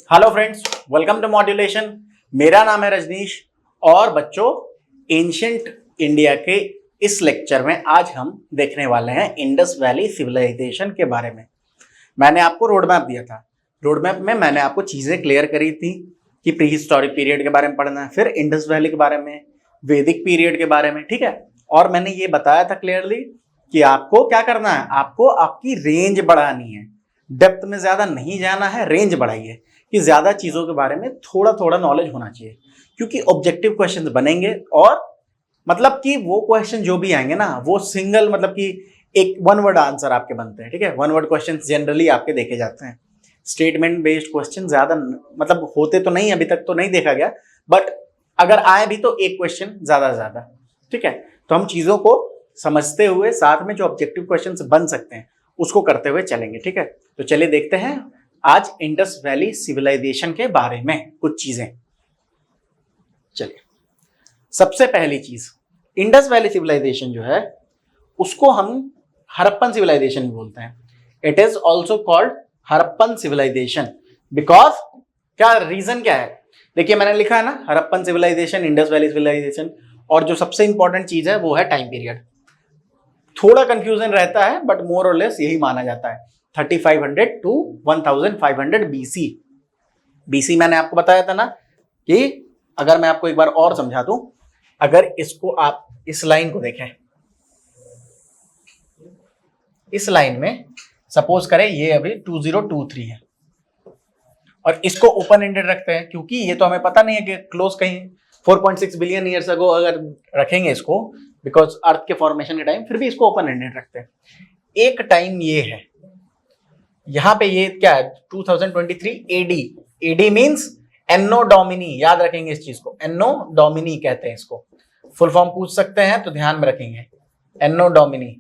Hello friends, welcome to modulation. मेरा नाम है रजनीश और बच्चों एंशिएंट इंडिया के इस लेक्चर में आज हम देखने वाले हैं इंडस वैली सिविलाइजेशन के बारे में। मैंने आपको रोड मैप दिया था। रोड मैप में मैंने आपको चीज़ें क्लियर करी थी कि प्री हिस्टोरिक पीरियड के बारे में पढ़ना है, फिर इंडस वैली के बारे में, वैदिक पीरियड के बारे में, ठीक है। और मैंने ये बताया था क्लियरली कि आपको क्या करना है, आपको आपकी रेंज बढ़ानी है। डेप्थ में ज़्यादा नहीं जाना है, रेंज बढ़ाइए कि ज़्यादा चीज़ों के बारे में थोड़ा थोड़ा नॉलेज होना चाहिए, क्योंकि ऑब्जेक्टिव क्वेश्चंस बनेंगे और मतलब कि वो क्वेश्चन जो भी आएंगे ना वो सिंगल मतलब कि एक वन वर्ड आंसर आपके बनते हैं, ठीक है। वन वर्ड क्वेश्चन जनरली आपके देखे जाते हैं। स्टेटमेंट बेस्ड क्वेश्चन ज़्यादा मतलब होते तो नहीं, अभी तक तो नहीं देखा गया, बट अगर आए भी तो एक क्वेश्चन ज़्यादा, ठीक है। तो हम चीज़ों को समझते हुए साथ में जो ऑब्जेक्टिव क्वेश्चन बन सकते हैं उसको करते हुए चलेंगे, ठीक है। तो चलिए देखते हैं आज इंडस वैली सिविलाइजेशन के बारे में कुछ चीजें। चलिए, सबसे पहली चीज, इंडस वैली सिविलाइजेशन जो है उसको हम हड़प्पन सिविलाइजेशन बोलते हैं। It is also called Harappan civilization because क्या रीजन क्या है, देखिए मैंने लिखा है ना Harappan civilization, Indus valley civilization, और जो सबसे इंपॉर्टेंट चीज है वो है टाइम पीरियड। थोड़ा कंफ्यूजन रहता है बट मोर और लेस यही माना जाता है 3500 टू 1500 बीसी। बीसी मैंने आपको बताया था ना कि अगर मैं आपको एक बार और समझा दूं, अगर इसको आप इस लाइन को देखें, इस लाइन में सपोज करें ये अभी 2023 है और इसको ओपन एंडेड रखते हैं, क्योंकि ये तो हमें पता नहीं है कि क्लोज कहीं 4.6 बिलियन ईयर्स अगो अगर रखेंगे इसको, बिकॉज अर्थ के फॉर्मेशन के टाइम, फिर भी इसको ओपन एंडेड रखते हैं। एक टाइम ये है, यहां पे ये क्या है 2023 एडी। एडी मींस एनो डोमिनी, याद रखेंगे इस चीज को, एनो डोमिनी कहते हैं इसको। फुल फॉर्म पूछ सकते हैं तो ध्यान में रखेंगे, एनो डोमिनी।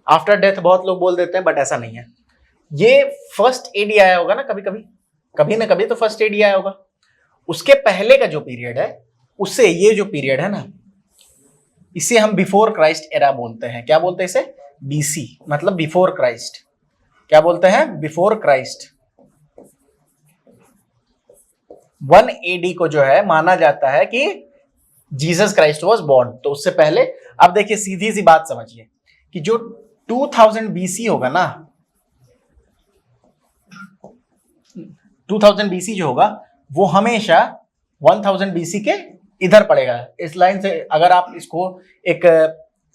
आफ्टर डेथ बहुत लोग बोल देते हैं बट ऐसा नहीं है। ये फर्स्ट एडी आया होगा ना, कभी ना कभी तो फर्स्ट एडी आया होगा। उसके पहले का जो पीरियड है उससे ये जो पीरियड है ना, इसे हम बिफोर क्राइस्ट एरा बोलते हैं। क्या बोलते हैं इसे? बीसी, मतलब बिफोर क्राइस्ट। क्या बोलते हैं? Before Christ. 1 एडी को जो है माना जाता है कि जीसस क्राइस्ट वाज बॉर्न, तो उससे पहले। अब देखिए सीधी सी बात समझिए कि जो 2000 बीसी होगा ना, 2000 बीसी जो होगा वो हमेशा 1000 बीसी के इधर पड़ेगा। इस लाइन से अगर आप इसको एक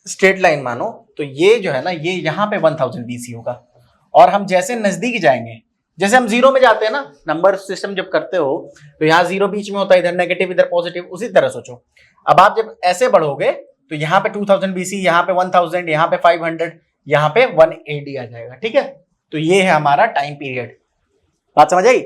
स्ट्रेट लाइन मानो तो ये जो है ना, ये यहां पे 1000 बीसी होगा। और हम जैसे नजदीक जाएंगे, जैसे हम जीरो में जाते हैं ना, नंबर सिस्टम जब करते हो तो यहाँ जीरो बीच में होता है, इधर नेगेटिव इधर पॉजिटिव, उसी तरह सोचो। अब आप जब ऐसे बढ़ोगे तो यहाँ पे 2000 बीसी, यहाँ पे 1000, यहाँ पे 500, यहाँ पे 1 एडी आ जाएगा, ठीक है। तो ये है हमारा टाइम पीरियड। बात समझ आई?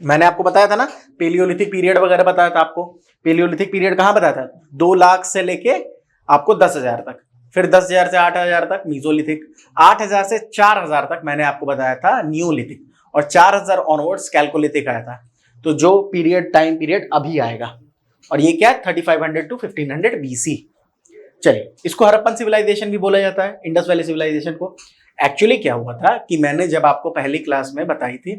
मैंने आपको बताया था ना पेलियोलिथिक पीरियड वगैरह बताया था आपको। पेलियोलिथिक पीरियड कहाँ बताया था? 2 लाख से लेके आपको 10,000 तक, फिर 10,000 से 8,000 तक मीसोलिथिक, 8,000 से 4,000 तक मैंने आपको बताया था न्यूलिथिक, और 4,000 ऑनवर्ड्स कैल्कोलिथिक आया था। तो जो पीरियड टाइम पीरियड अभी आएगा, और ये क्या है 3500 टू 1500 बीसी। चलिए, इसको हड़प्पन सिविलाइजेशन भी बोला जाता है, इंडस वैली सिविलाइजेशन को। एक्चुअली क्या हुआ था कि मैंने जब आपको पहली क्लास में बताई थी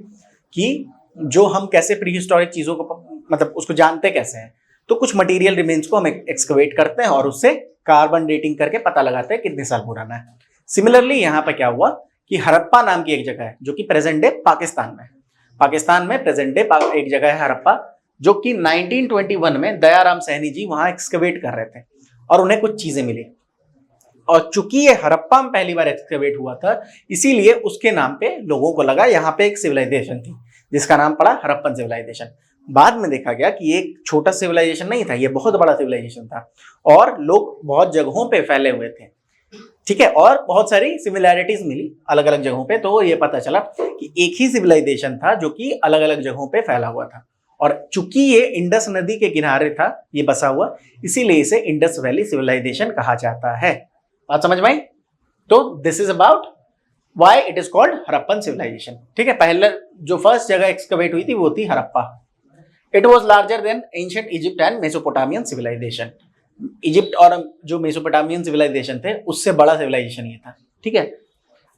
कि जो हम कैसे प्री हिस्टोरिक चीजों को मतलब उसको जानते कैसे हैं, तो कुछ मटेरियल रिमेन्स को हम एक्सकवेट करते हैं और उससे कार्बन डेटिंग करके पता लगाते हैं कितने साल पुराना है। सिमिलरली यहाँ पर क्या हुआ कि हड़प्पा नाम की एक जगह है जो कि प्रेजेंट डे पाकिस्तान में प्रेजेंट डे एक जगह है हड़प्पा, जो कि 1921 में दयाराम सहनी जी वहां एक्सकवेट कर रहे थे और उन्हें कुछ चीजें मिली। और चूंकि ये हड़प्पा में पहली बार एक्सकवेट हुआ था, इसीलिए उसके नाम पे लोगों को लगा यहाँ पे एक सिविलाइजेशन थी जिसका नाम पड़ा हड़प्पन सिविलाइजेशन। बाद में देखा गया कि ये एक छोटा सिविलाइजेशन नहीं था, ये बहुत बड़ा सिविलाइजेशन था और लोग बहुत जगहों पे फैले हुए थे, ठीक है। और बहुत सारी सिमिलैरिटीज मिली अलग अलग जगहों पे, तो ये पता चला कि एक ही सिविलाइजेशन था जो कि अलग अलग जगहों पे फैला हुआ था। और चूंकि ये इंडस नदी के किनारे था ये बसा हुआ, इसीलिए इसे इंडस वैली सिविलाइजेशन कहा जाता है। बात समझ में आई? तो this is about why it is called Harappan civilization, ठीक है। पहले जो फर्स्ट जगह एक्सकवेट हुई थी वो थी Harappa. It was larger than ancient Egypt and Mesopotamian civilization. Egypt और जो मेसोपोटामियन सिविलाइजेशन थे उससे बड़ा सिविलाइजेशन ये था, ठीक है।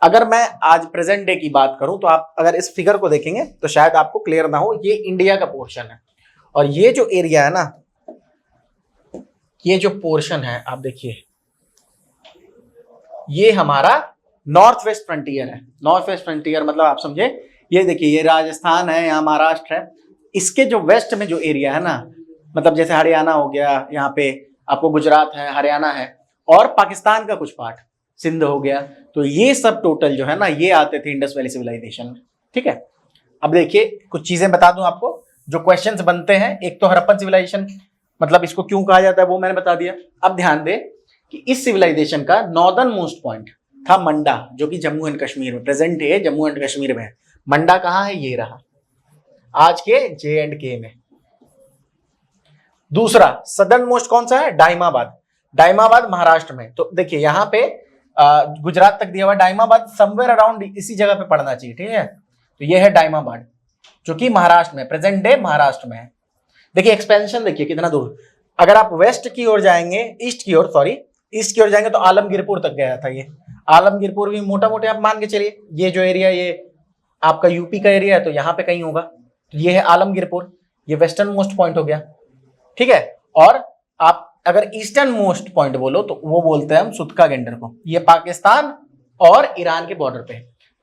अगर मैं आज प्रेजेंट डे की बात करूं तो आप अगर इस फिगर को देखेंगे तो शायद आपको क्लियर ना हो, ये इंडिया का पोर्शन है और ये जो एरिया है ना, ये जो पोर्शन है आप देखिए, ये हमारा नॉर्थ वेस्ट फ्रंटियर है। नॉर्थ वेस्ट फ्रंटियर मतलब आप समझे, ये देखिए ये राजस्थान है, यहाँ महाराष्ट्र है, इसके जो वेस्ट में जो एरिया है ना, मतलब जैसे हरियाणा हो गया, यहाँ पे आपको गुजरात है, हरियाणा है, और पाकिस्तान का कुछ पार्ट सिंध हो गया, तो ये सब टोटल जो है ना ये आते थे इंडस वैली सिविलाइजेशन में। ठीक है, अब देखिए कुछ चीजें बता दूं आपको जो क्वेश्चंस बनते हैं। एक तो हड़प्पन सिविलाइजेशन मतलब इसको क्यों कहा जाता है वो मैंने बता दिया। अब ध्यान दे कि इस सिविलाइजेशन का नॉर्दर्न मोस्ट पॉइंट था मंडा, जो कि जम्मू एंड कश्मीर में, present day Jammu and Kashmir में है। मंडा कहाँ है, ये रहा, आज के J&K में। दूसरा सदर्न मोस्ट कौन सा है, डाइमाबाद। डाइमाबाद महाराष्ट्र में। तो देखिए यहाँ पे गुजरात तक दिया हुआ, डाइमाबाद समवेयर अराउंड इसी जगह पे पड़ना चाहिए। ठीक है, तो ये है डाइमाबाद जो कि महाराष्ट्र में, प्रेजेंट डे महाराष्ट्र में है। देखिए एक्सपेंशन देखिए कितना दूर, अगर आप वेस्ट की ओर जाएंगे, ईस्ट की ओर जाएंगे तो आलमगीरपुर तक गया था ये। आलमगीरपुर भी मोटा मोटे आप मान के चलिए, ये जो एरिया ये आपका यूपी का एरिया है तो यहाँ पे कहीं होगा, तो ये है आलमगीरपुर, ये वेस्टर्न मोस्ट पॉइंट हो गया। ठीक है, और आप अगर ईस्टर्न मोस्ट पॉइंट बोलो तो वो बोलते हैं हम सुतका गेंडर को। ये पाकिस्तान और ईरान के बॉर्डर पे,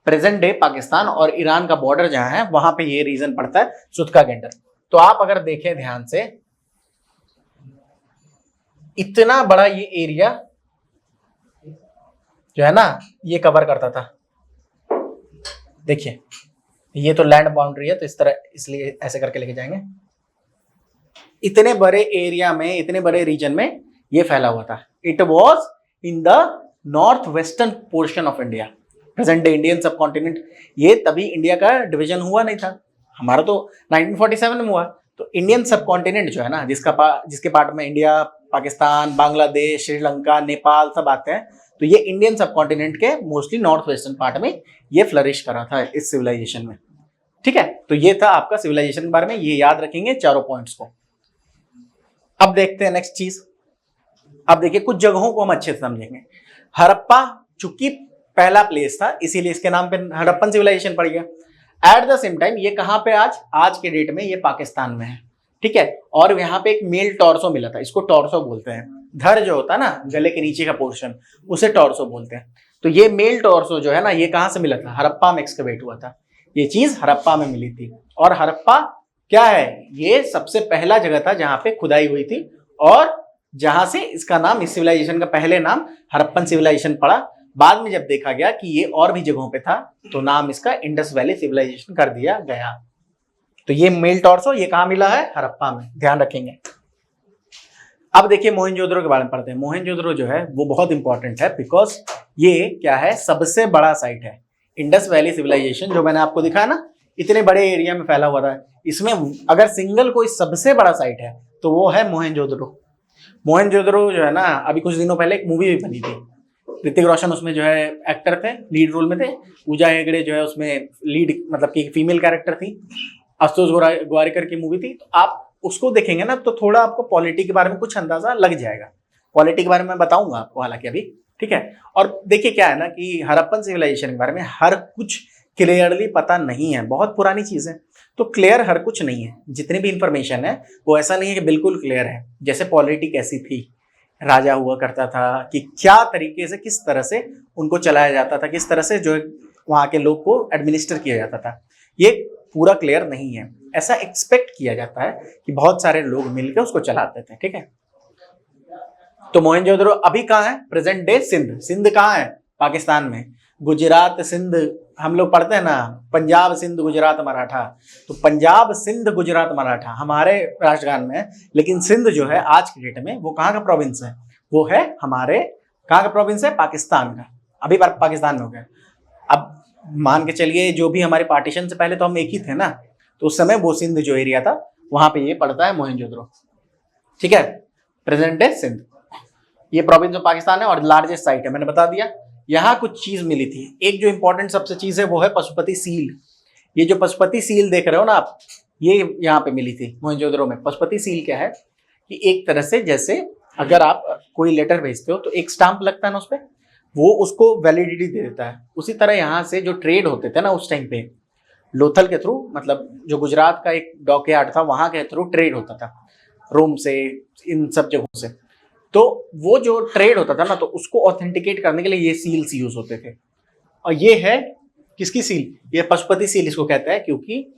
प्रेजेंट डे पाकिस्तान और ईरान का बॉर्डर जहां है वहां पे ये रीजन पड़ता है सुतका गेंडर। तो आप अगर देखें ध्यान से, इतना बड़ा ये एरिया जो है ना ये कवर करता था। देखिए ये तो लैंड बाउंड्री है तो इस तरह, इसलिए ऐसे करके लेके जाएंगे। इतने बड़े एरिया में, इतने बड़े रीजन में ये फैला हुआ था। It was in the north western portion of India, present day Indian सब कॉन्टिनेंट। ये तभी इंडिया का डिवीजन हुआ नहीं था, हमारा तो 1947 में हुआ। तो इंडियन सब कॉन्टिनेंट जो है ना, जिसके पार्ट में इंडिया, पाकिस्तान, बांग्लादेश, श्रीलंका, नेपाल सब आते हैं, तो ये इंडियन सब कॉन्टिनेंट के मोस्टली नॉर्थ वेस्टर्न पार्ट में ये फ्लरिश करा था इस सिविलाइजेशन में। ठीक है, तो ये था आपका सिविलाइजेशन के बारे में, ये याद रखेंगे चारों पॉइंट्स को। अब देखते हैं नेक्स्ट चीज। अब देखिए कुछ जगहों को हम अच्छे से समझेंगे। हड़प्पा चूंकि पहला प्लेस था इसीलिए इसके नाम पे हड़प्पन सिविलाइजेशन पड़ गया। एट द सेम टाइम ये कहां पे, आज के डेट में ये पाकिस्तान में है। ठीक है, और यहाँ पे एक मेल टॉर्सो मिला था, इसको टॉर्सो बोलते हैं। धड़ जो होता है ना गले के नीचे का पोर्शन, उसे टॉर्सो बोलते हैं। तो ये मेल टॉर्सो जो है ना ये कहां से मिला था, हड़प्पा में एक्सकवेट हुआ था। ये चीज हड़प्पा में मिली थी। और हड़प्पा क्या है, ये सबसे पहला जगह था जहां पे खुदाई हुई थी और जहां से इसका नाम, इस सिविलाइजेशन का पहले नाम हड़प्पन सिविलाइजेशन पड़ा। बाद में जब देखा गया कि ये और भी जगहों पे था तो नाम इसका इंडस वैली सिविलाइजेशन कर दिया गया। तो ये मेल टॉर्सो ये कहां मिला है, हड़प्पा में, ध्यान रखेंगे। अब देखिए मोहनजोदड़ो के बारे में पढ़ते हैं। मोहनजोदड़ो जो है वो बहुत इंपॉर्टेंट है बिकॉज ये क्या है, सबसे बड़ा साइट है। इंडस वैली सिविलाइजेशन जो मैंने आपको दिखाया ना, इतने बड़े एरिया में फैला हुआ था, इसमें अगर सिंगल कोई सबसे बड़ा साइट है तो वो है मोहनजोदड़ो। मोहनजोदड़ो जो है ना, अभी कुछ दिनों पहले एक मूवी भी बनी थी, ऋतिक रोशन उसमें जो है एक्टर थे, लीड रोल में थे। पूजा हेगड़े जो है उसमें लीड मतलब कि फीमेल कैरेक्टर थी। आशुतोष गोवारिकर की मूवी थी। तो आप उसको देखेंगे ना तो थोड़ा आपको पॉलिटी के बारे में कुछ अंदाजा लग जाएगा। पॉलिटी के बारे में मैं बताऊंगा आपको हालांकि अभी, ठीक है। और देखिए क्या है ना कि हड़प्पन सिविलाइजेशन के बारे में हर कुछ क्लियरली पता नहीं है, बहुत पुरानी चीज है तो क्लियर हर कुछ नहीं है। जितनी भी इंफॉर्मेशन है वो ऐसा नहीं है कि बिल्कुल क्लियर है। जैसे पॉलिटी कैसी थी, राजा हुआ करता था, कि क्या तरीके से, किस तरह से उनको चलाया जाता था, किस तरह से जो वहाँ के लोग को एडमिनिस्टर किया जाता था, ये पूरा क्लियर नहीं है। ऐसा एक्सपेक्ट किया जाता है कि बहुत सारे लोग मिलकर उसको चलाते थे, ठीक है। तो मोहनजोदड़ो अभी कहाँ है, प्रेजेंट डे सिंध। सिंध कहाँ है, पाकिस्तान में। गुजरात सिंध हम लोग पढ़ते हैं ना, पंजाब सिंध गुजरात मराठा, तो पंजाब सिंध गुजरात मराठा हमारे राष्ट्रगान में है। लेकिन सिंध जो है आज की डेट में वो कहाँ का प्रोविंस है, वो है हमारे कहाँ का प्रोविंस है, पाकिस्तान का। अभी पाकिस्तान में हो गया। अब मान के चलिए जो भी हमारे पार्टीशन से पहले तो हम एक ही थे ना, तो उस समय वो सिंध जो एरिया था वहां पे ये पड़ता है मोहनजोदड़ो, ठीक है। प्रेजेंट डे सिंध ये प्रोविंस ऑफ पाकिस्तान है और लार्जेस्ट साइट है, मैंने बता दिया। यहाँ कुछ चीज मिली थी, एक जो इंपॉर्टेंट सबसे चीज है वो है पशुपति सील। ये जो पशुपति सील देख रहे हो ना आप, ये यहाँ पे मिली थी मोहनजोदड़ो में। पशुपति सील क्या है कि एक तरह से जैसे अगर आप कोई लेटर भेजते हो तो एक स्टाम्प लगता है ना उस पर, वो उसको वैलिडिटी दे देता है। उसी तरह यहाँ से जो ट्रेड होते थे ना उस टाइम पे लोथल के थ्रू, मतलब जो गुजरात का एक डॉकयार्ड था वहां के थ्रू ट्रेड होता था रोम से, इन सब जगहों से। तो वो जो ट्रेड होता था ना, तो उसको ऑथेंटिकेट करने के लिए ये सील्स यूज होते थे। और ये है किसकी सील? ये पशुपति सील इसको कहते हैं, क्योंकि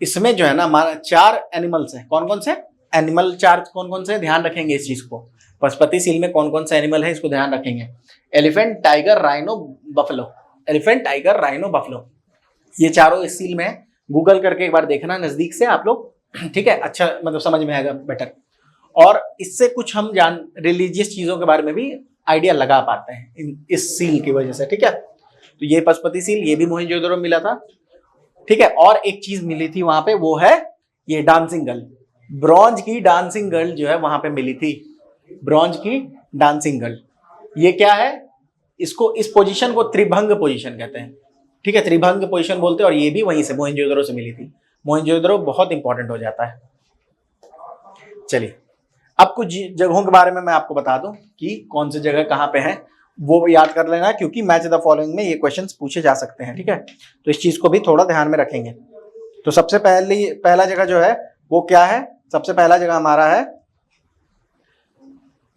इसमें जो है ना हमारा 4 एनिमल्स हैं। कौन कौन से एनिमल? 4 कौन कौन से? ध्यान रखेंगे इस चीज को। पशुपति सील में कौन कौन से एनिमल है इसको ध्यान रखेंगे। Elephant, tiger, rhino, buffalo. Elephant, tiger, rhino, buffalo, ये चारों इस सील में है। गूगल करके एक बार देखना नजदीक से आप लोग, ठीक है? अच्छा, मतलब समझ में आएगा बेटर। और इससे कुछ हम रिलीजियस चीजों के बारे में भी आइडिया लगा पाते हैं इस सील की वजह से, ठीक है? तो ये पशुपति सील, ये भी मोहनजोदड़ो में मिला था, ठीक है? और एक चीज मिली थी वहां पे, वो है ये डांसिंग गर्ल। ब्रॉन्ज की डांसिंग गर्ल जो है वहां पे मिली थी, ब्रॉन्ज की डांसिंग गर्ल। ये क्या है? इसको, इस पोजीशन को त्रिभंग पोजीशन कहते हैं, ठीक है? त्रिभंग पोजीशन बोलते हैं। और ये भी वहीं से मोहनजोदड़ो से मिली थी। मोहनजोदड़ो बहुत इंपॉर्टेंट हो जाता है। चलिए, अब कुछ जगहों के बारे में मैं आपको बता दूं कि कौन सी जगह कहाँ पे है, वो याद कर लेना, क्योंकि मैच द फॉलोइंग में ये क्वेश्चंस पूछे जा सकते हैं, ठीक है? तो इस चीज को भी थोड़ा ध्यान में रखेंगे। तो सबसे पहला जगह जो है वो क्या है? सबसे पहला जगह हमारा है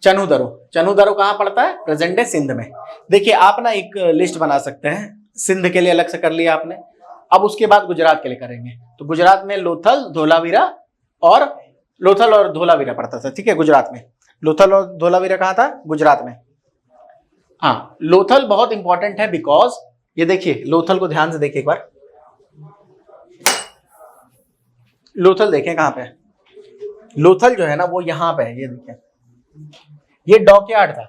चनूदरो। चनूदरो कहाँ पड़ता है? प्रेजेंट डे सिंध में। देखिए, आप ना एक लिस्ट बना सकते हैं, सिंध के लिए अलग से कर लिया आपने। अब उसके बाद गुजरात के लिए करेंगे। तो गुजरात में लोथल, धोलावीरा और धोलावीरा पड़ता था, ठीक है? गुजरात में लोथल और धोलावीरा कहाँ था? गुजरात में। हाँ, लोथल बहुत इंपॉर्टेंट है बिकॉज ये देखिए, लोथल को ध्यान से देखिए एक बार। लोथल देखें कहाँ पे है? लोथल जो है ना वो यहाँ पे है, ये देखिए, ये डॉकयार्ड था,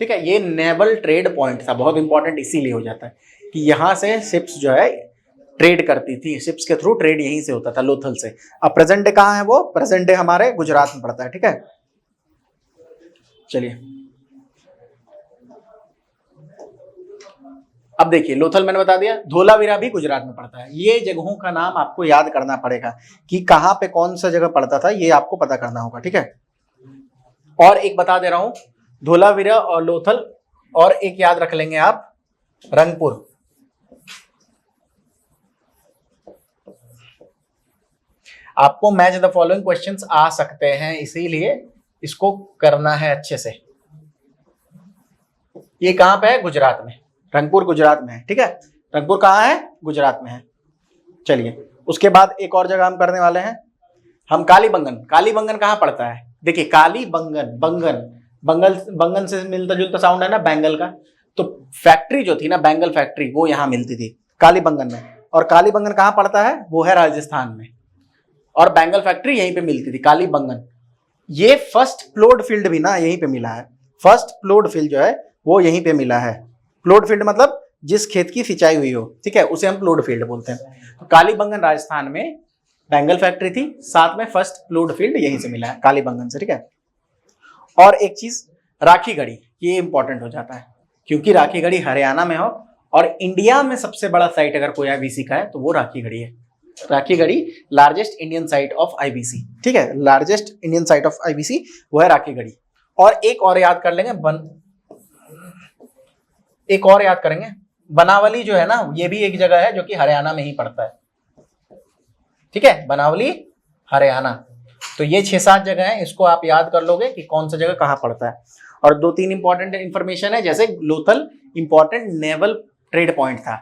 ठीक है? ये नेवल ट्रेड पॉइंट था, बहुत इंपॉर्टेंट इसीलिए हो जाता है कि यहाँ से शिप्स जो है ट्रेड करती थी, शिप्स के थ्रू ट्रेड यहीं से होता था, लोथल से। अब प्रेजेंट डे कहाँ है? वो प्रेजेंट डे हमारे गुजरात में पड़ता है, ठीक है? चलिए, अब देखिए, लोथल मैंने बता दिया, धोलावीरा भी गुजरात में पड़ता है। ये जगहों का नाम आपको याद करना पड़ेगा कि कहाँ पे कौन सा जगह पड़ता था, ये आपको पता करना होगा, ठीक है? और एक बता दे रहा हूं, धोलावीरा और लोथल, और एक याद रख लेंगे आप, रंगपुर। आपको मैच द फॉलोइंग क्वेश्चंस आ सकते हैं, इसीलिए इसको करना है अच्छे से। ये कहां पे है? गुजरात में। रंगपुर गुजरात में है, ठीक है? रंगपुर कहाँ है? गुजरात में है। चलिए, उसके बाद एक और जगह हम करने वाले हैं, हम कालीबंगन। कालीबंगन कहाँ पड़ता है? देखिए, कालीबंगन, बंगन, बंगन से मिलता जुलता साउंड है ना, बैंगल का। तो फैक्ट्री जो थी ना, बैंगल फैक्ट्री, वो यहाँ मिलती थी कालीबंगन में। और कालीबंगन कहाँ पड़ता है? वो है राजस्थान में। और बैंगल फैक्ट्री यहीं पे मिलती थी, कालीबंगन। ये फर्स्ट प्लोड फील्ड भी ना यहीं पे मिला है। फर्स्ट प्लोड फील्ड जो है वो यहीं पे मिला है। प्लोड फील्ड मतलब जिस खेत की सिंचाई हुई हो, ठीक है? उसे हम प्लोड फील्ड बोलते हैं। तो कालीबंगन राजस्थान में बैंगल फैक्ट्री थी, साथ में फर्स्ट प्लोड फील्ड यहीं से मिला है, कालीबंगन से, ठीक है? और एक चीज, राखीगढ़ी, ये इंपॉर्टेंट हो जाता है क्योंकि राखीगढ़ी हरियाणा में हो, और इंडिया में सबसे बड़ा साइट अगर कोई आईबीसी का है तो वो राखीगढ़ी है। Rakhigarhi largest Indian site of IBC, ठीक है? Largest Indian site of IBC वो है राखीगढ़ी। और एक और याद कर लेंगे, एक और याद करेंगे, बनावली जो है ना, ये भी एक जगह है जो कि हरियाणा में ही पड़ता है, ठीक है? बनावली, हरियाणा। तो ये 6-7 जगह हैं, इसको आप याद कर लोगे कि कौन सा जगह कहाँ पड़ता है। और 2-3 इंपॉर्टेंट इंफॉर्मेशन है, जैसे Lothal important naval trade point था,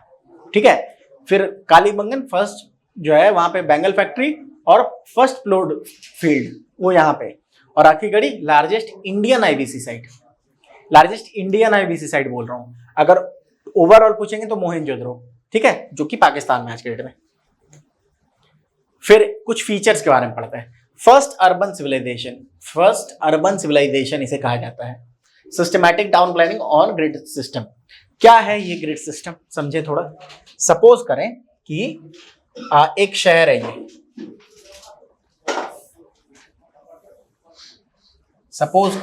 ठीक है? फिर कालीबंगन फर्स्ट जो है वहां पे बैंगल फैक्ट्री और फर्स्ट प्लोड फील्ड वो यहाँ पे। और Rakhigarhi largest Indian IBC site, largest Indian IBC site बोल रहा हूं। अगर ओवरऑल पूछेंगे तो मोहनजोदड़ो, ठीक है? जो कि पाकिस्तान में आज के डेट में। फिर कुछ फीचर्स के बारे में पढ़ते हैं। First urban civilization, first urban civilization इसे कहा जाता है। Systematic town planning on grid system. क्या है ये ग्रिड सिस्टम, समझे थोड़ा। सपोज करें कि एक शहर है ये, सपोज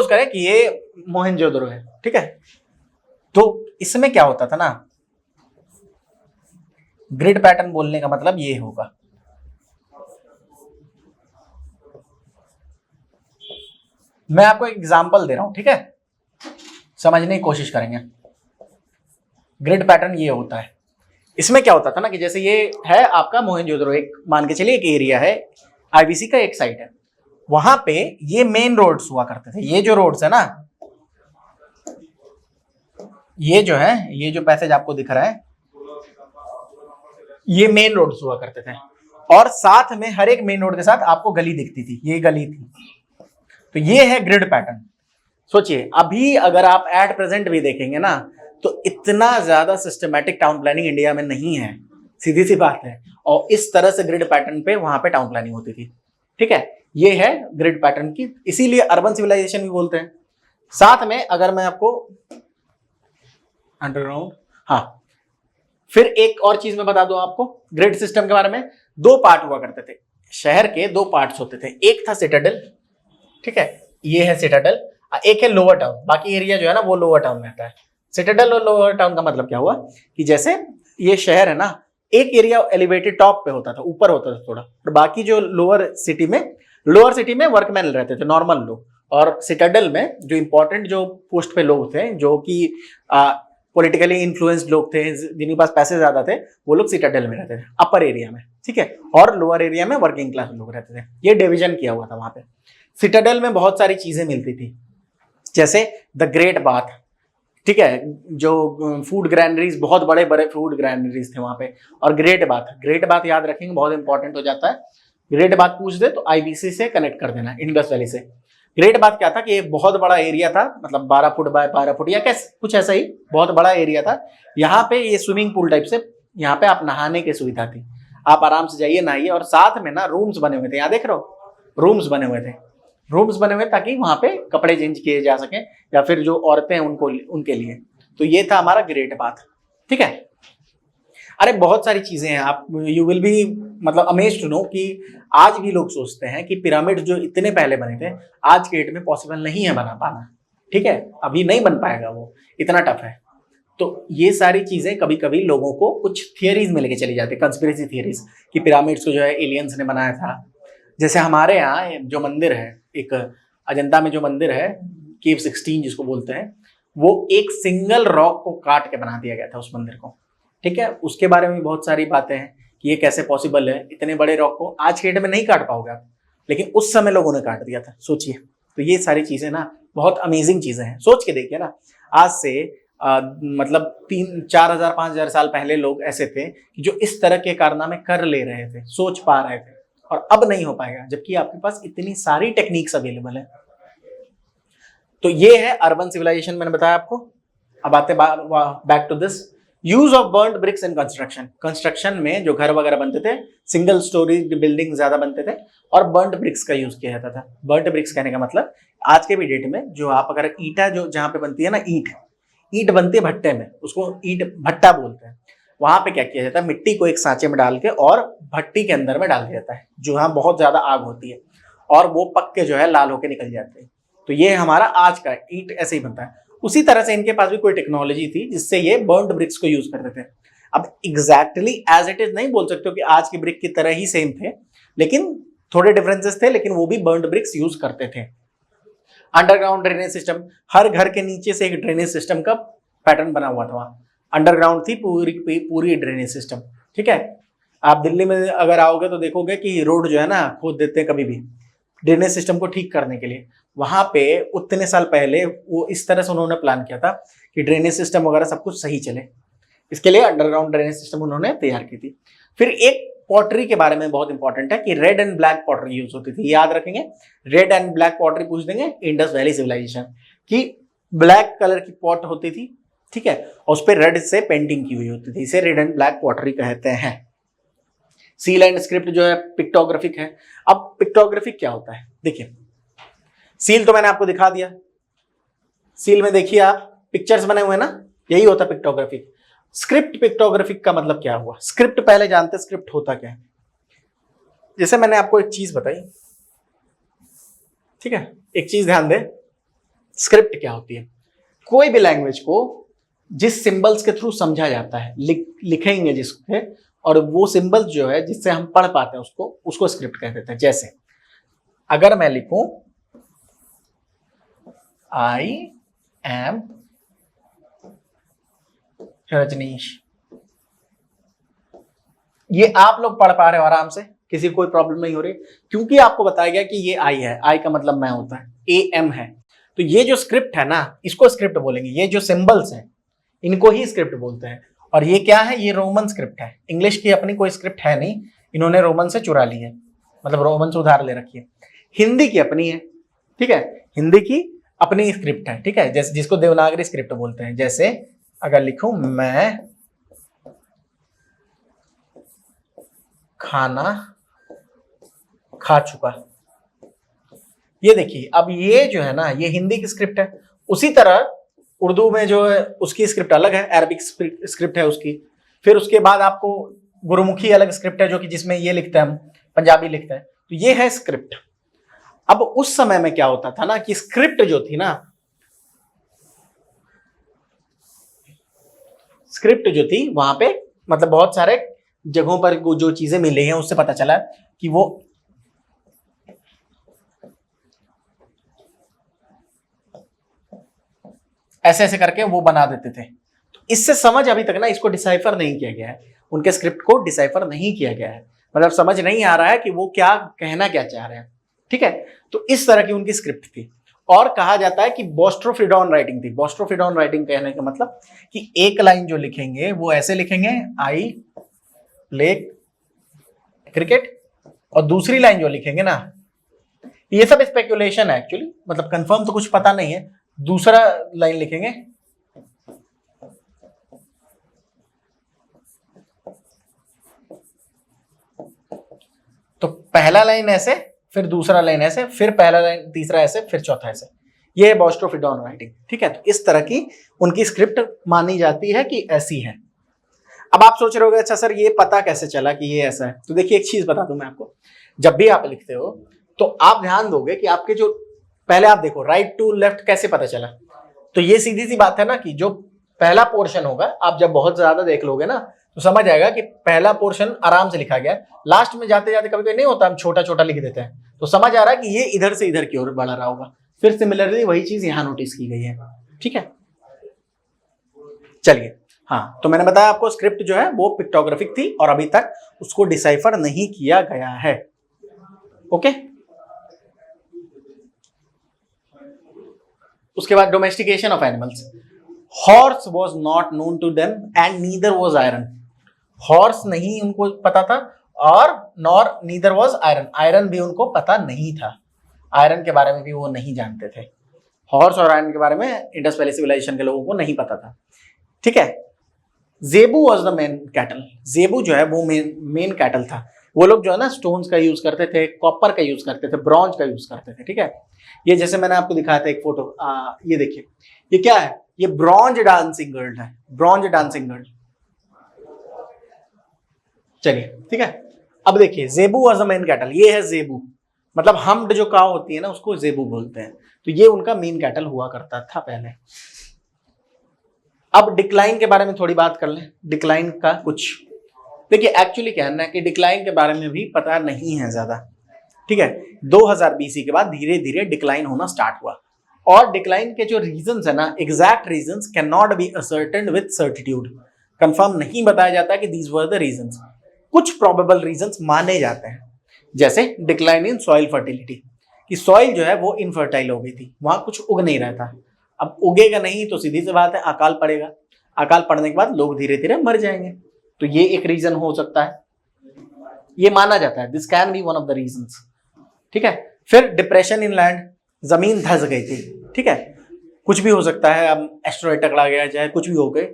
करें कि ये मोहनजोदड़ो है, ठीक है? तो इसमें क्या होता था ना, ग्रिड पैटर्न बोलने का मतलब ये होगा, मैं आपको एक एग्जांपल दे रहा हूं, ठीक है, समझने की कोशिश करेंगे। ग्रिड पैटर्न ये होता है। इसमें क्या होता था ना कि जैसे ये है आपका मोहनजोदड़ो, एक मान के चलिए एक एरिया है, आईबीसी का एक साइट है, वहां पे ये मेन रोड्स हुआ करते थे। ये जो रोड्स है ना, ये जो है, ये जो पैसेज आपको दिख रहा है, ये मेन रोड्स हुआ करते थे, और साथ में हर एक मेन रोड के साथ आपको गली दिखती थी, ये गली थी। तो ये है ग्रिड पैटर्न। सोचिए अभी अगर आप एट प्रेजेंट भी देखेंगे ना, तो इतना ज्यादा सिस्टमैटिक टाउन प्लानिंग इंडिया में नहीं है, सीधी सी बात है। और इस तरह से ग्रिड पैटर्न पे वहां पे टाउन प्लानिंग होती थी, ठीक है। ये है ग्रिड पैटर्न की, इसीलिए अर्बन सिविलाइजेशन भी बोलते हैं। साथ में अगर मैं आपको अंडरग्राउंड, हाँ, फिर एक और चीज मैं बता दूं आपको ग्रिड सिस्टम के बारे में। दो पार्ट हुआ करते थे, शहर के दो पार्ट्स होते थे। एक था सिटाडेल, ठीक है, ये है सिटाडेल, एक है लोअर टाउन। बाकी एरिया जो है ना वो लोअर टाउन में आता है। सिटाडेल और लोअर टाउन का मतलब क्या हुआ कि जैसे ये शहर है ना, एक एरिया एलिवेटेड टॉप पे होता था, ऊपर होता था थोड़ा, और बाकी जो लोअर सिटी में वर्कमैन रहते थे, नॉर्मल लोग। और सिटाडेल में जो इंपॉर्टेंट जो पोस्ट पे लोग थे, जो कि पॉलिटिकली इन्फ्लुएंस्ड लोग थे, जिनके पास पैसे ज्यादा थे, वो लोग सिटाडेल में रहते थे, अपर एरिया में, ठीक है। और लोअर एरिया में वर्किंग क्लास लोग रहते थे। ये डिवीजन किया हुआ था वहां पे। सिटाडेल में बहुत सारी चीजें मिलती थी, जैसे द ग्रेट बाथ, ठीक है, जो फूड ग्रैनरीज, बहुत बड़े बड़े फूड ग्रैनरीज थे वहां पे। और ग्रेट बाथ याद रखेंगे, बहुत इंपॉर्टेंट हो जाता है। ग्रेट बाथ पूछ दे तो आईबीसी से कनेक्ट कर देना, इंडस वैली से। ग्रेट बाथ क्या था कि एक बहुत बड़ा एरिया था, मतलब 12 फुट बाय 12 फुट या कैसे कुछ ऐसा ही, बहुत बड़ा एरिया था। यहाँ पे ये स्विमिंग पूल टाइप से, यहाँ पे आप नहाने की सुविधा थी, आप आराम से जाइए नहाइए। और साथ में ना रूम्स बने हुए थे, यहाँ देख रहे हो, रूम्स बने हुए ताकि वहां पे कपड़े चेंज किए जा सके, या फिर जो औरतें हैं उनको, उनके लिए। तो ये था हमारा ग्रेट बाथ, ठीक है। अरे बहुत सारी चीजें हैं, आप यू विल बी मतलब अमेज्ड टू नो कि आज भी लोग सोचते हैं कि पिरामिड जो इतने पहले बने थे, आज के डेट में पॉसिबल नहीं है बना पाना, ठीक है, अभी नहीं बन पाएगा, वो इतना टफ है। तो ये सारी चीजें कभी कभी लोगों को कुछ थियरीज में लेके चली जाती है, कंस्पिरेसी थियरीज, कि पिरामिड्स को जो है एलियंस ने बनाया था। जैसे हमारे यहाँ जो मंदिर है, एक अजंता में जो मंदिर है, केव 16 जिसको बोलते हैं, वो एक सिंगल रॉक को काट के बना दिया गया था उस मंदिर को, ठीक है। उसके बारे में बहुत सारी बातें हैं कि ये कैसे पॉसिबल है, इतने बड़े रॉक को आज के डेट में नहीं काट पाओगे आप, लेकिन उस समय लोगों ने काट दिया था, सोचिए। तो ये सारी चीजें ना बहुत अमेजिंग चीजें हैं, सोच के देखिए ना। आज से मतलब 3-4 हजार 5 हजार साल पहले लोग ऐसे थे कि जो इस तरह के कारनामे कर ले रहे थे, सोच पा रहे थे, और अब नहीं हो पाएगा, जबकि आपके पास इतनी सारी टेक्निक्स अवेलेबल है। तो ये है अर्बन सिविलाइजेशन, मैंने बताया आपको। अब आते back to this use of burnt bricks in construction में जो घर वगैरह बनते थे, सिंगल स्टोरी बिल्डिंग ज्यादा बनते थे, और बर्न्ड ब्रिक्स का यूज किया जाता था। बर्न्ड ब्रिक्स कहने का मतलब आज के भी डेट में जो आप अगर ईटा जो जहां पे बनती है ना, ईट बनती है भट्टे में, उसको ईट भट्टा बोलते हैं। वहां पे क्या किया जाता है, मिट्टी को एक सांचे में डाल के और भट्टी के अंदर में डाल दिया जाता है, जो यहाँ बहुत ज्यादा आग होती है, और वो पक के जो है लाल होके निकल जाते हैं। तो ये हमारा आज का ईट ऐसे ही बनता है। उसी तरह से इनके पास भी कोई टेक्नोलॉजी थी जिससे ये बर्न्ड ब्रिक्स को यूज करते थे। अब एग्जैक्टली एज इट इज नहीं बोल सकते हो कि आज की ब्रिक की तरह ही सेम थे, लेकिन थोड़े डिफरेंसेस थे, लेकिन वो भी बर्न्ड ब्रिक्स यूज करते थे। अंडरग्राउंड ड्रेनेज सिस्टम, हर घर के नीचे से एक ड्रेनेज सिस्टम का पैटर्न बना हुआ था। वहां अंडरग्राउंड थी पूरी ड्रेनेज सिस्टम, ठीक है। आप दिल्ली में अगर आओगे तो देखोगे कि रोड जो है ना खोद देते हैं कभी भी ड्रेनेज सिस्टम को ठीक करने के लिए। वहां पे उतने साल पहले वो इस तरह से उन्होंने प्लान किया था कि ड्रेनेज सिस्टम वगैरह सब कुछ सही चले, इसके लिए अंडरग्राउंड ड्रेनेज सिस्टम उन्होंने तैयार की थी। फिर एक पॉटरी के बारे में बहुत इंपॉर्टेंट है कि red and black pottery use होती थी, याद रखेंगे। रेड एंड ब्लैक पॉटरी पूछ देंगे इंडस वैली सिविलाइजेशन की, ब्लैक कलर की पॉट होती थी, ठीक है, और उस पर रेड से पेंटिंग की हुई होती थी, इसे रेड एंड ब्लैक पॉटरी कहते हैं। सील एंड स्क्रिप्ट जो है पिक्टोग्राफिक है। अब पिक्टोग्राफिक क्या होता है, देखिए, सील तो मैंने आपको दिखा दिया, सील में देखिए आप पिक्चर्स बने हुए ना, यही होता पिक्टोग्राफिक। स्क्रिप्ट पिक्टोग्राफिक का मतलब क्या हुआ, स्क्रिप्ट पहले जानते, स्क्रिप्ट होता क्या है। जैसे मैंने आपको एक चीज बताई, ठीक है, एक चीज ध्यान दे, स्क्रिप्ट क्या होती है, कोई भी लैंग्वेज को जिस सिंबल्स के थ्रू समझा जाता है, लिखेंगे जिसके, और वो सिंबल्स जो है जिससे हम पढ़ पाते हैं उसको स्क्रिप्ट कह देते हैं। जैसे अगर मैं लिखूं आई एम रजनीश। ये आप लोग पढ़ पा रहे हो आराम से, किसी को कोई प्रॉब्लम नहीं हो रही, क्योंकि आपको बताया गया कि ये आई है, आई का मतलब मैं होता है, ए एम है। तो ये जो स्क्रिप्ट है ना, इसको स्क्रिप्ट बोलेंगे। ये जो सिंबल्स हैं इनको ही स्क्रिप्ट बोलते हैं। और ये क्या है? ये रोमन स्क्रिप्ट है। इंग्लिश की अपनी कोई स्क्रिप्ट है नहीं, इन्होंने रोमन से चुरा ली है, मतलब रोमन से उधार ले रखी है। हिंदी की अपनी है, ठीक है, हिंदी की अपनी स्क्रिप्ट है, ठीक है, जैसे जिसको देवनागरी स्क्रिप्ट बोलते हैं। जैसे अगर लिखूं मैं खाना खा चुका, ये देखिए, अब ये जो है ना, ये हिंदी की स्क्रिप्ट है। उसी तरह उर्दू में जो है उसकी स्क्रिप्ट अलग है, अरबिक स्क्रिप्ट है उसकी। फिर उसके बाद आपको गुरुमुखी अलग स्क्रिप्ट है, जो कि जिसमें ये लिखते हैं हम, पंजाबी लिखते हैं। तो ये है स्क्रिप्ट। अब उस समय में क्या होता था ना कि स्क्रिप्ट जो थी ना, स्क्रिप्ट जो थी वहां पे मतलब बहुत सारे जगहों पर जो चीजें मिली हैं उससे पता चला कि वो ऐसे ऐसे करके वो बना देते थे। तो इससे समझ अभी तक ना इसको डिसाइफर नहीं किया गया है, उनके स्क्रिप्ट को डिसाइफर नहीं किया गया है, मतलब समझ नहीं आ रहा है कि वो क्या कहना क्या चाह रहे हैं, ठीक है। तो इस तरह की उनकी स्क्रिप्ट थी। और कहा जाता है कि बोस्ट्रोफिडॉन राइटिंग थी। बोस्ट्रोफिडॉन राइटिंग कहने का मतलब कि एक लाइन जो लिखेंगे वो ऐसे लिखेंगे, आई प्ले क्रिकेट, और दूसरी लाइन जो लिखेंगे ना, ये सब स्पेकुलेशन है एक्चुअली, मतलब कंफर्म तो कुछ पता नहीं है। दूसरा लाइन लिखेंगे तो पहला लाइन ऐसे, फिर दूसरा लाइन ऐसे, फिर पहला लाइन, तीसरा ऐसे, फिर चौथा ऐसे। ये है बोस्ट्रोफिडॉन राइटिंग, ठीक है। तो इस तरह की उनकी स्क्रिप्ट मानी जाती है कि ऐसी है। अब आप सोच रहे होगे अच्छा सर ये पता कैसे चला कि ये ऐसा है? तो देखिए एक चीज बता दूं मैं आपको, जब भी आप लिखते हो तो आप ध्यान दोगे कि आपके जो पहले आप देखो राइट टू लेफ्ट कैसे पता चला। तो ये सीधी सी बात है ना कि जो पहला पोर्शन होगा, आप जब बहुत ज्यादा देख लोगे ना तो समझ आएगा कि पहला पोर्शन आराम से लिखा गया। लास्ट में जाते जाते कभी कभी नहीं होता, हम छोटा छोटा लिख देते हैं, तो समझ आ रहा है कि ये इधर से इधर की ओर बढ़ रहा होगा। फिर सिमिलरली वही चीज यहां नोटिस की गई है, ठीक है। चलिए, हाँ, तो मैंने बताया आपको स्क्रिप्ट जो है वो पिक्टोग्राफिक थी और अभी तक उसको डिसाइफर नहीं किया गया है, ओके। उसके बाद domestication of animals. Horse was not known to them and neither was iron. Horse नहीं उनको पता था और nor neither was iron, iron भी उनको पता नहीं था, आयरन के बारे में भी वो नहीं जानते थे। हॉर्स और आयरन के बारे में इंडस वैली सिविलाइजेशन के लोगों को नहीं पता था, ठीक है। जेबू वॉज द मेन कैटल। जेबू जो है वो मेन कैटल था। वो लोग जो है ना स्टोन्स का यूज करते थे, कॉपर का यूज करते थे, ब्रॉन्ज का यूज करते थे, ठीक है। ये जैसे मैंने आपको दिखाया था एक फोटो, ये देखिए, ये क्या है? ये ब्रॉन्ज डांसिंग गर्ल है, ब्रॉन्ज डांसिंग गर्ल। चलिए, ठीक है। अब देखिए जेबू वॉज द मेन कैटल, ये है जेबू, मतलब हम्ड जो काव होती है ना उसको जेबू बोलते हैं। तो ये उनका मेन कैटल हुआ करता था पहले। अब डिक्लाइन के बारे में थोड़ी बात कर लें। डिक्लाइन का कुछ देखिए, एक्चुअली कहना है कि डिक्लाइन के बारे में भी पता नहीं है ज्यादा, ठीक है। 2000 बीसी के बाद धीरे धीरे डिक्लाइन होना स्टार्ट हुआ, और डिक्लाइन के जो रीजंस है ना, exact reasons can not be ascertained with certitude, confirm नहीं बताया जाता कि दीज वर द रीजंस। कुछ प्रोबेबल रीजंस माने जाते हैं, जैसे डिक्लाइन इन सॉइल फर्टिलिटी, कि सॉइल जो है वो इनफर्टाइल हो गई थी, वहां कुछ उग नहीं रहा था। अब उगेगा नहीं तो सीधी सी बात है अकाल पड़ेगा, अकाल पड़ने के बाद लोग धीरे धीरे मर जाएंगे। तो ये एक रीजन हो सकता है, ये माना जाता है, this can be one of the reasons, ठीक है। फिर डिप्रेशन इन लैंड, जमीन धंस गई थी, ठीक है, कुछ भी हो सकता है, अब एस्ट्रॉइड टकरा गया, चाहे कुछ भी हो गए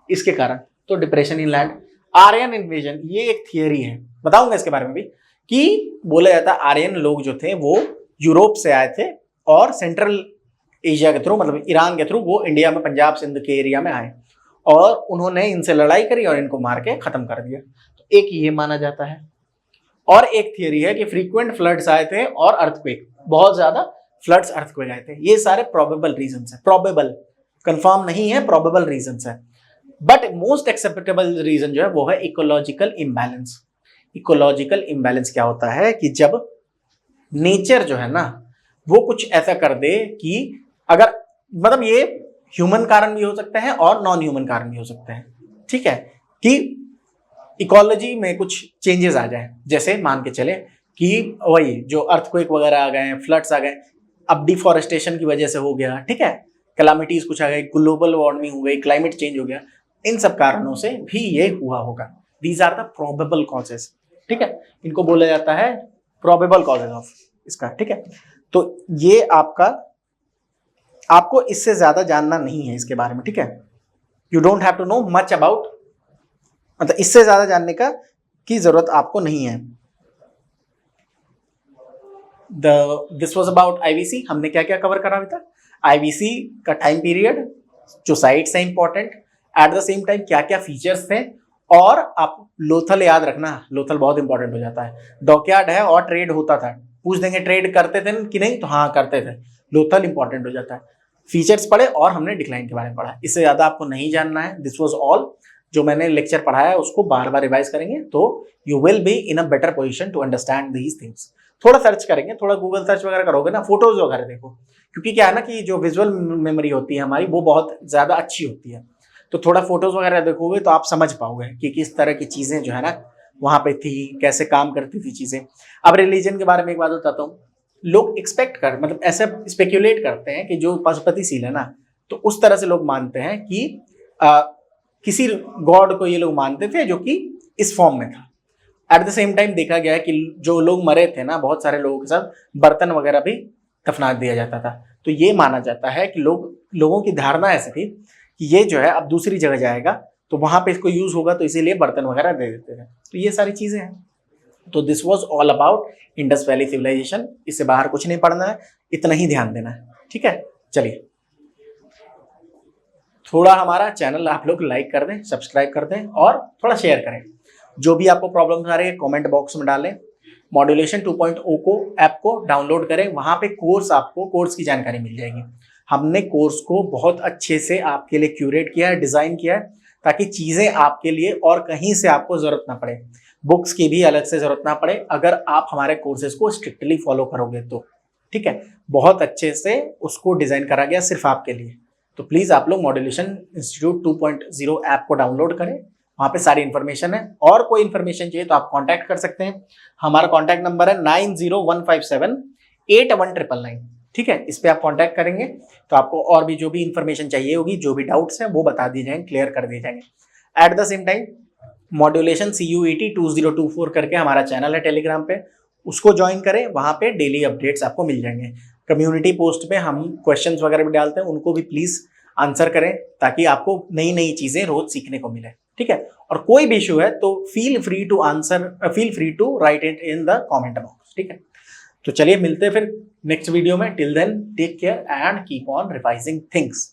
इसके कारण, तो depression in land. Aryan invasion, ये एक थियरी है, बताऊंगा इसके बारे में भी, कि बोला जाता है आर्यन लोग जो थे वो यूरोप से आए थे और सेंट्रल एशिया के थ्रू, मतलब ईरान के थ्रू वो इंडिया में पंजाब सिंध के एरिया में आए और उन्होंने इनसे लड़ाई करी और इनको मार के खत्म कर दिया। तो एक ये माना जाता है। और एक थियरी है कि फ्रीक्वेंट फ्लड्स आए थे और अर्थक्वेक, बहुत ज्यादा फ्लड्स अर्थक्वेक आए थे। ये सारे प्रोबेबल रीजंस है, प्रोबेबल, कंफर्म नहीं है, प्रोबेबल रीजंस है। बट मोस्ट एक्सेप्टेबल रीजन जो है वो है इकोलॉजिकल इम्बैलेंस। इकोलॉजिकल इम्बैलेंस क्या होता है कि जब नेचर जो है ना वो कुछ ऐसा कर दे कि अगर मतलब ये ह्यूमन कारण भी हो सकते हैं और नॉन ह्यूमन कारण भी हो सकते हैं, ठीक है, कि इकोलॉजी में कुछ चेंजेस आ जाए, जैसे मान के चले कि वही जो अर्थक्वेक वगैरह आ गए, फ्लड्स आ गए, अब डिफॉरेस्टेशन की वजह से हो गया, ठीक है, कैलामिटीज कुछ आ गई, ग्लोबल वार्मिंग हो गई, क्लाइमेट चेंज हो गया, इन सब कारणों से भी ये हुआ होगा। These are the probable causes, ठीक है, इनको बोला जाता है प्रोबेबल कॉजेज ऑफ इसका, ठीक है। तो ये आपको इससे ज्यादा जानना नहीं है इसके बारे में, ठीक है, you don't have to know much about, मतलब इससे ज्यादा जानने की जरूरत आपको नहीं है। This was about IVC. हमने क्या क्या कवर करा अभी तक, आईवीसी का टाइम पीरियड, जो साइट्स है important, at the same time क्या क्या फीचर्स थे, और आप लोथल याद रखना, लोथल बहुत इंपॉर्टेंट हो जाता है। डॉकयार्ड है और ट्रेड होता था, पूछ देंगे ट्रेड करते थे कि नहीं, तो हाँ करते थे, लोथल इंपॉर्टेंट हो जाता है। फीचर्स पढ़े और हमने डिक्लाइन के बारे में पढ़ा, इससे ज्यादा आपको नहीं जानना है। दिस वॉज ऑल, जो मैंने लेक्चर पढ़ाया है उसको बार बार रिवाइज करेंगे तो you will be in a better position to understand these things. थोड़ा सर्च करेंगे, थोड़ा गूगल सर्च वगैरह करोगे ना, फोटोज वगैरह देखो, क्योंकि क्या है ना कि जो विजुअल मेमोरी होती है हमारी वो बहुत ज्यादा अच्छी होती है, तो थोड़ा फोटोज वगैरह देखोगे तो आप समझ पाओगे कि किस तरह की चीजें जो है ना वहां पे थी, कैसे काम करती थी चीजें। अब रिलीजन के बारे में एक बात बताता हूँ, लोग एक्सपेक्ट कर मतलब ऐसे स्पेक्यूलेट करते हैं कि जो पशुपतिशील है ना, तो उस तरह से लोग मानते हैं कि किसी गॉड को ये लोग मानते थे जो कि इस फॉर्म में था। एट द सेम टाइम देखा गया है कि जो लोग मरे थे ना, बहुत सारे लोगों के साथ बर्तन वगैरह भी दफना दिया जाता था, तो ये माना जाता है कि लोगों की धारणा ऐसी थी कि ये जो है अब दूसरी जगह जाएगा तो वहां पे इसको यूज होगा, तो इसीलिए बर्तन वगैरह दे देते थे। तो ये सारी चीजें हैं। तो this was all about Indus valley civilization. इससे बाहर कुछ नहीं पढ़ना है, इतना ही ध्यान देना है, ठीक है। चलिए, थोड़ा हमारा चैनल आप लोग लाइक कर दें, सब्सक्राइब कर दें और थोड़ा शेयर करें। जो भी आपको प्रॉब्लम्स आ रही है कमेंट बॉक्स में डालें। मॉड्यूलेशन 2.0 को ऐप को डाउनलोड करें, वहां पे आपको कोर्स की जानकारी मिल जाएगी। हमने कोर्स को बहुत अच्छे से आपके लिए क्यूरेट किया है, डिजाइन किया है, ताकि चीजें आपके लिए और कहीं से आपको जरूरत ना पड़े, बुक्स की भी अलग से जरूरत ना पड़े, अगर आप हमारे कोर्सेज को स्ट्रिक्टली फॉलो करोगे तो, ठीक है। बहुत अच्छे से उसको डिजाइन करा गया सिर्फ आपके लिए। तो प्लीज आप लोग मॉड्यूलेशन इंस्टीट्यूट 2.0 ऐप को डाउनलोड करें, वहां पे सारी इन्फॉर्मेशन है। और कोई इन्फॉर्मेशन चाहिए तो आप कांटेक्ट कर सकते हैं। हमारा कांटेक्ट नंबर है 9015781999, ठीक है। इस पे आप कांटेक्ट करेंगे तो आपको और भी जो भी इन्फॉर्मेशन चाहिए होगी, जो भी डाउट्स हैं वो बता दिए जाएंगे, क्लियर कर दिए जाएंगे। Eight the same time modulation CUET 2024 करके हमारा चैनल है टेलीग्राम पे, उसको ज्वाइन करें, वहां पे डेली अपडेट्स आपको मिल जाएंगे। कम्युनिटी पोस्ट पे हम क्वेश्चंस वगैरह भी डालते हैं, उनको भी प्लीज आंसर करें, ताकि आपको नई नई चीजें रोज सीखने को मिले, ठीक है। और कोई भी इशू है तो feel free to write it in the comment box, ठीक है। तो चलिए मिलते हैं फिर नेक्स्ट वीडियो में। Till then take care and keep on revising things.